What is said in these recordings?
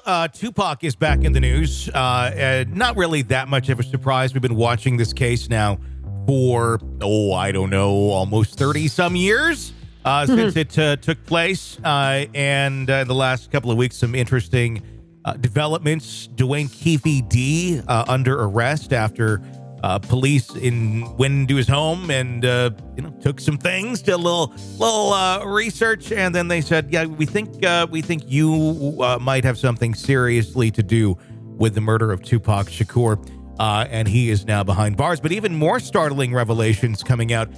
2Pac is back in the news. Not really that much of a surprise. We've been watching this case now for, almost 30-some years since it took place. And the last couple of weeks, some interesting developments. Dwayne Keefe D under arrest after police went into his home and took some things, did a little research, and then they said, "Yeah, we think you might have something seriously to do with the murder of Tupac Shakur," and he is now behind bars. But even more startling revelations coming out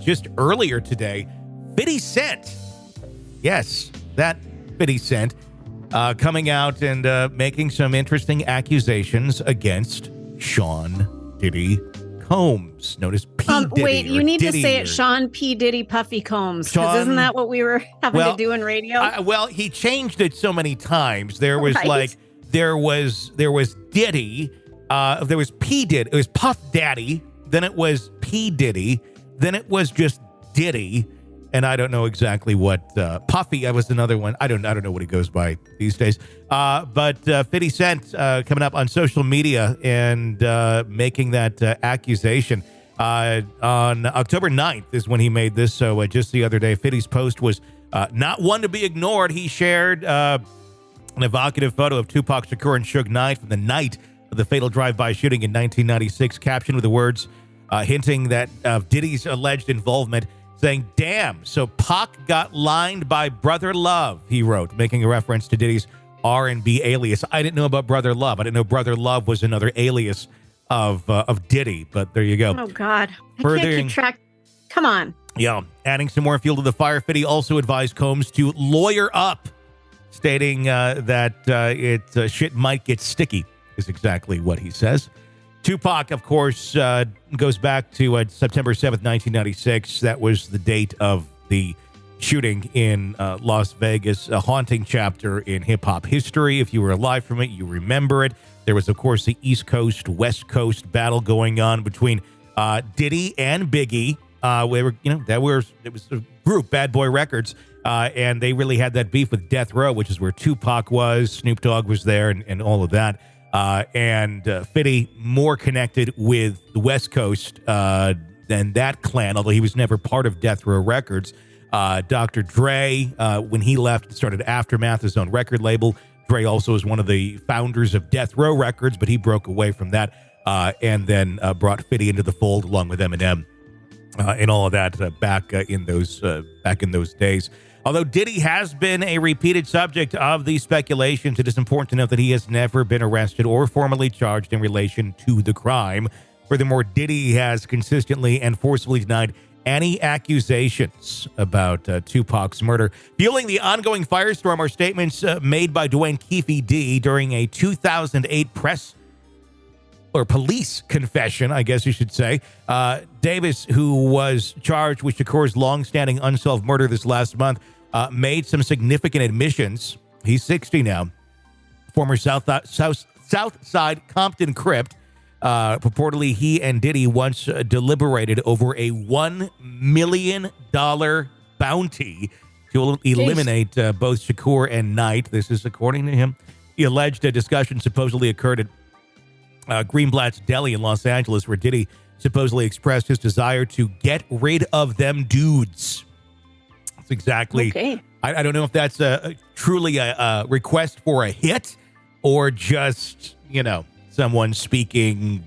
just earlier today. 50 Cent, yes, that 50 Cent, coming out and making some interesting accusations against Sean Diddy Combs, known as P. Diddy. Wait, you need Diddy to say it Sean P. Diddy Puffy Combs, because Sean, isn't that what we were having to do in radio? Well, he changed it so many times. There was Right. there was Diddy, there was P. Diddy, it was Puff Daddy, then it was P. Diddy, then it was just Diddy, and I don't know exactly what Puffy. That was another one. I don't know what he goes by these days. But 50 Cent coming up on social media and making that accusation on October 9th is when he made this. So just the other day, 50's post was not one to be ignored. He shared an evocative photo of Tupac Shakur and Suge Knight from the night of the fatal drive-by shooting in 1996, captioned with the words hinting that Diddy's alleged involvement, saying, "Damn, so Pac got lined by Brother Love," he wrote, making a reference to Diddy's R&B alias. I didn't know about Brother Love. I didn't know Brother Love was another alias of Diddy, but there you go. Oh, God. I can't keep track. Come on. Yeah, adding some more fuel to the fire, Fiddy also advised Combs to lawyer up, stating that shit might get sticky, is exactly what he says. Tupac, of course, goes back to September 7th, 1996. That was the date of the shooting in Las Vegas, a haunting chapter in hip-hop history. If you were alive from it, you remember it. There was, of course, the East Coast, West Coast battle going on between Diddy and Biggie. It was a group, Bad Boy Records, and they really had that beef with Death Row, which is where Tupac was. Snoop Dogg was there, and all of that. And 50 more connected with the West Coast than that clan, although he was never part of Death Row Records. Dr. Dre, when he left, started Aftermath, his own record label. Dre also is one of the founders of Death Row Records, but he broke away from that and then brought 50 into the fold along with Eminem and all of that back in those days. Although Diddy has been a repeated subject of these speculations, it is important to note that he has never been arrested or formally charged in relation to the crime. Furthermore, Diddy has consistently and forcefully denied any accusations about Tupac's murder. Fueling the ongoing firestorm are statements made by Dwayne Keefe D during a 2008 police confession, I guess you should say. Davis, who was charged with Shakur's long-standing unsolved murder this last month, made some significant admissions. He's 60 now. Former Southside Compton Crip. Purportedly, he and Diddy once deliberated over a $1 million bounty to eliminate both Shakur and Knight. This is according to him. The alleged discussion supposedly occurred at Greenblatt's Deli in Los Angeles, where Diddy supposedly expressed his desire to get rid of them dudes. That's exactly. Okay. I don't know if that's truly a request for a hit or just, someone speaking,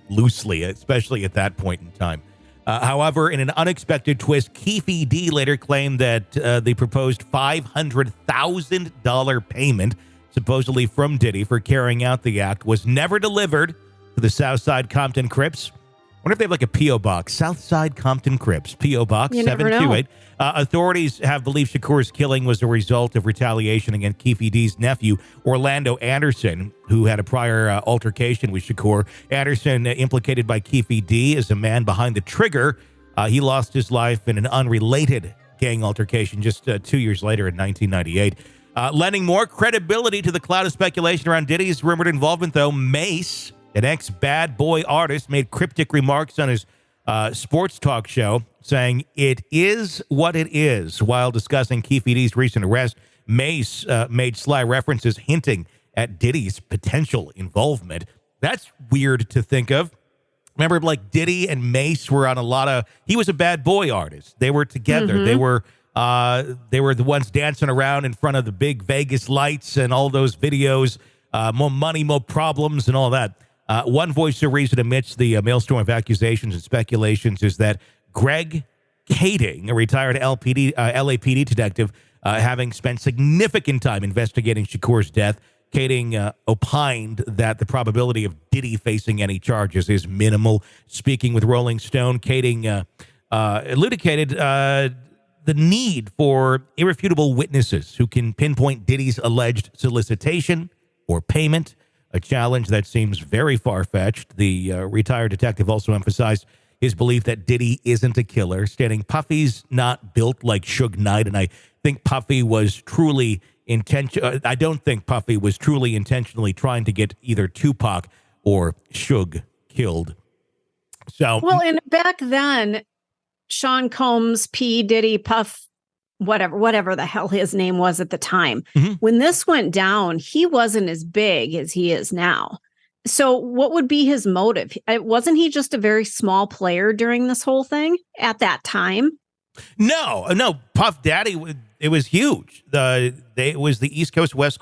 loosely, especially at that point in time. However, in an unexpected twist, Keefe D later claimed that the proposed $500,000 payment, supposedly from Diddy for carrying out the act, was never delivered to the Southside Compton Crips. I wonder if they have like a P.O. Box. Southside Compton Crips, P.O. Box 728. Authorities have believed Shakur's killing was a result of retaliation against Keefe D's nephew, Orlando Anderson, who had a prior altercation with Shakur. Anderson, implicated by Keefe D, is a man behind the trigger. He lost his life in an unrelated gang altercation just 2 years later in 1998. Lending more credibility to the cloud of speculation around Diddy's rumored involvement, though, Mace, an ex-Bad Boy artist, made cryptic remarks on his sports talk show, saying, "It is what it is." While discussing Keefe D's recent arrest, Mace made sly references hinting at Diddy's potential involvement. That's weird to think of. Remember, like, Diddy and Mace were on a lot of, he was a bad boy artist. They were together. Mm-hmm. They were the ones dancing around in front of the big Vegas lights and all those videos, more money, more problems and all that. One voice of reason amidst the maelstrom of accusations and speculations is that Greg Kading, a retired LAPD detective, having spent significant time investigating Shakur's death, Kading opined that the probability of Diddy facing any charges is minimal. Speaking with Rolling Stone, Kading elucidated the need for irrefutable witnesses who can pinpoint Diddy's alleged solicitation or payment, a challenge that seems very far-fetched. The retired detective also emphasized his belief that Diddy isn't a killer, stating Puffy's not built like Suge Knight, and I think Puffy was truly I don't think Puffy was truly intentionally trying to get either Tupac or Suge killed. So, well, and back then, Sean Combs, P. Diddy, Puff, whatever the hell his name was at the time, mm-hmm. when this went down, he wasn't as big as he is now. So what would be his motive? Wasn't he just a very small player during this whole thing at that time? No, Puff Daddy, it was huge. It was the East Coast, West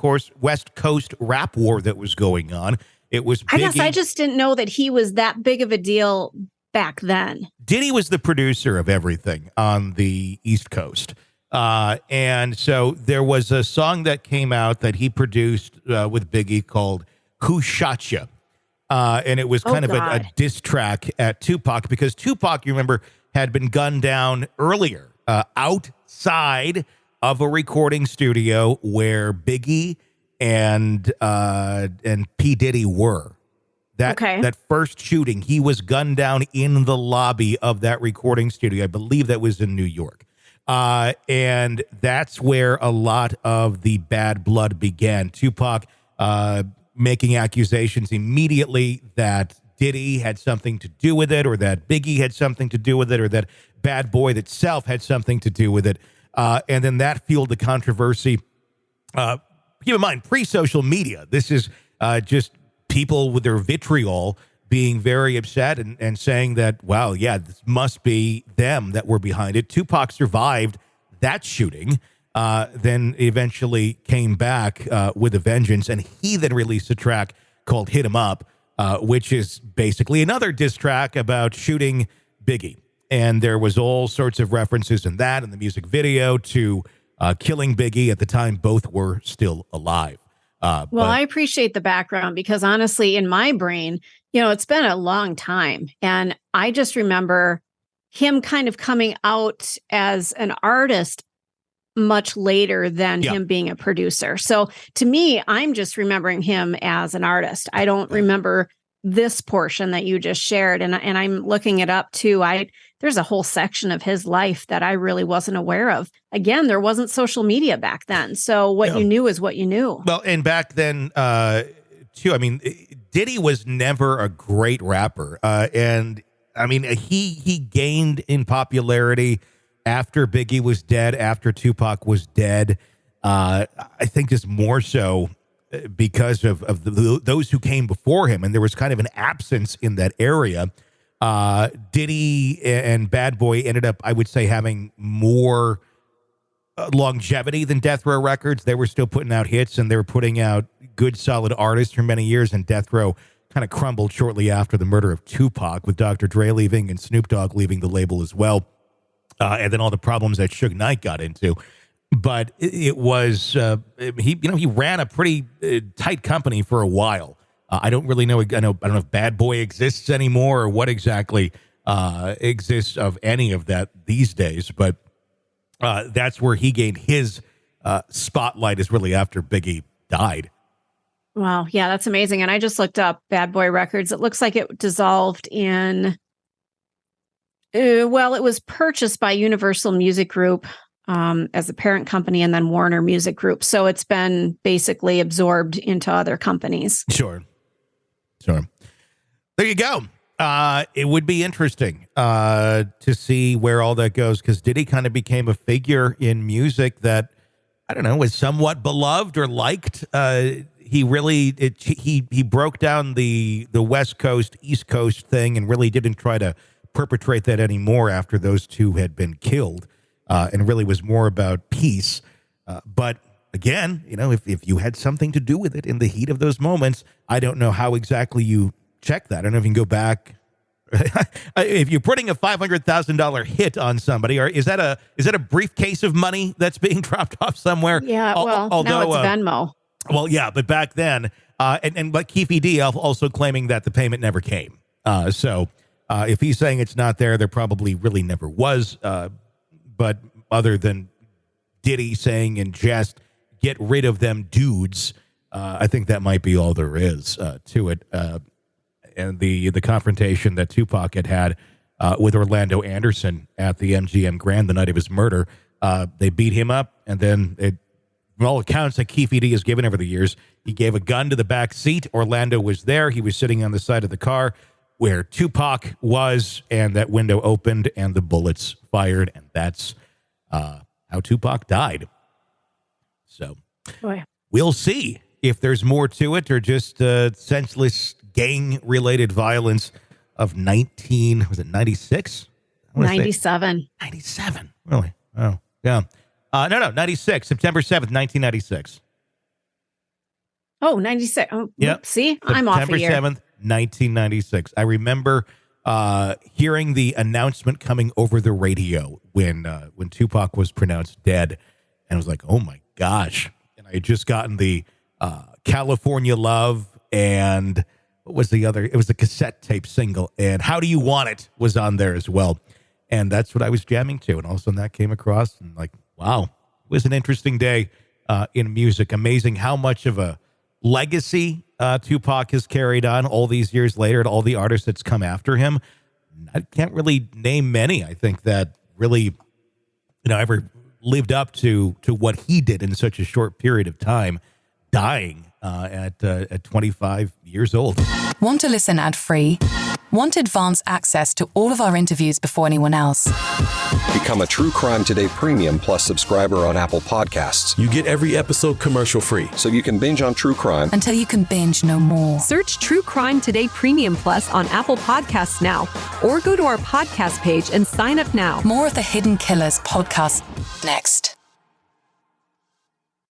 Coast rap war that was going on. It was Biggie. I guess I just didn't know that he was that big of a deal back then. Diddy was the producer of everything on the East Coast. And so there was a song that came out that he produced with Biggie called Who Shot Ya? And it was kind of a diss track at Tupac because Tupac, you remember, had been gunned down earlier outside of a recording studio where Biggie and P. Diddy were. That first shooting, he was gunned down in the lobby of that recording studio. I believe that was in New York. And that's where a lot of the bad blood began. Tupac making accusations immediately that Diddy had something to do with it, or that Biggie had something to do with it, or that Bad Boy itself had something to do with it. And then that fueled the controversy. Keep in mind, pre-social media, this is just people with their vitriol being very upset and saying that, wow, yeah, this must be them that were behind it. Tupac survived that shooting, then eventually came back with a vengeance, and he then released a track called Hit 'Em Up, which is basically another diss track about shooting Biggie. And there was all sorts of references in that and the music video to killing Biggie. At the time, both were still alive. I appreciate the background because honestly, in my brain, it's been a long time. And I just remember him kind of coming out as an artist much later than him being a producer. So to me, I'm just remembering him as an artist. I don't remember this portion that you just shared. And I'm looking it up too. There's a whole section of his life that I really wasn't aware of. Again, there wasn't social media back then. So what you knew is what you knew. Well, and back then, too, I mean, Diddy was never a great rapper. And I mean, he gained in popularity after Biggie was dead, after Tupac was dead. I think just more so because of those who came before him. And there was kind of an absence in that area. Diddy and Bad Boy ended up, I would say, having more longevity than Death Row Records. They were still putting out hits, and they were putting out good, solid artists for many years, and Death Row kind of crumbled shortly after the murder of Tupac, with Dr. Dre leaving and Snoop Dogg leaving the label as well, and then all the problems that Suge Knight got into. But it was he ran a pretty tight company for a while. I don't really know. I don't know if Bad Boy exists anymore or what exactly exists of any of that these days. But that's where he gained his spotlight, is really after Biggie died. Wow. Yeah, that's amazing. And I just looked up Bad Boy Records. It looks like it dissolved in, it was purchased by Universal Music Group as a parent company, and then Warner Music Group. So it's been basically absorbed into other companies. Sure. There you go. It would be interesting to see where all that goes, because Diddy kind of became a figure in music that I don't know, was somewhat beloved or liked. He really he broke down the West Coast, East Coast thing and really didn't try to perpetrate that anymore after those two had been killed, and really was more about peace. But again, if you had something to do with it in the heat of those moments, I don't know how exactly you check that. I don't know if you can go back. If you're putting a $500,000 hit on somebody, or is that a briefcase of money that's being dropped off somewhere? Yeah, well, now it's Venmo. Well, yeah, but back then, and but Keefe D also claiming that the payment never came. So if he's saying it's not there probably really never was. But other than Diddy saying in jest, "Get rid of them dudes," I think that might be all there is to it. And the confrontation that Tupac had with Orlando Anderson at the MGM Grand the night of his murder, they beat him up, and then from all accounts that Keefe D has given over the years, he gave a gun to the back seat. Orlando was there. He was sitting on the side of the car where Tupac was, and that window opened, and the bullets fired, and that's how Tupac died. So we'll see if there's more to it or just senseless gang-related violence of 96? 97. 97. Really? Oh, yeah. No, 96. September 7th, 1996. Oh, 96. Oh, yep. See? I'm off a year. September 7th, 1996. I remember hearing the announcement coming over the radio when Tupac was pronounced dead. And I was like, oh, my gosh. And I had just gotten the California Love and... what was the other? It was the cassette tape single, and How Do You Want It was on there as well. And that's what I was jamming to. And all of a sudden that came across, and like, wow, it was an interesting day in music. Amazing how much of a legacy Tupac has carried on all these years later, and all the artists that's come after him. I can't really name many, I think, that really, ever lived up to what he did in such a short period of time, dying at 25 years old. Want to listen ad-free? Want advanced access to all of our interviews before anyone else? Become a True Crime Today Premium Plus subscriber on Apple Podcasts. You get every episode commercial-free. So you can binge on true crime. Until you can binge no more. Search True Crime Today Premium Plus on Apple Podcasts now, or go to our podcast page and sign up now. More of the Hidden Killers podcast next.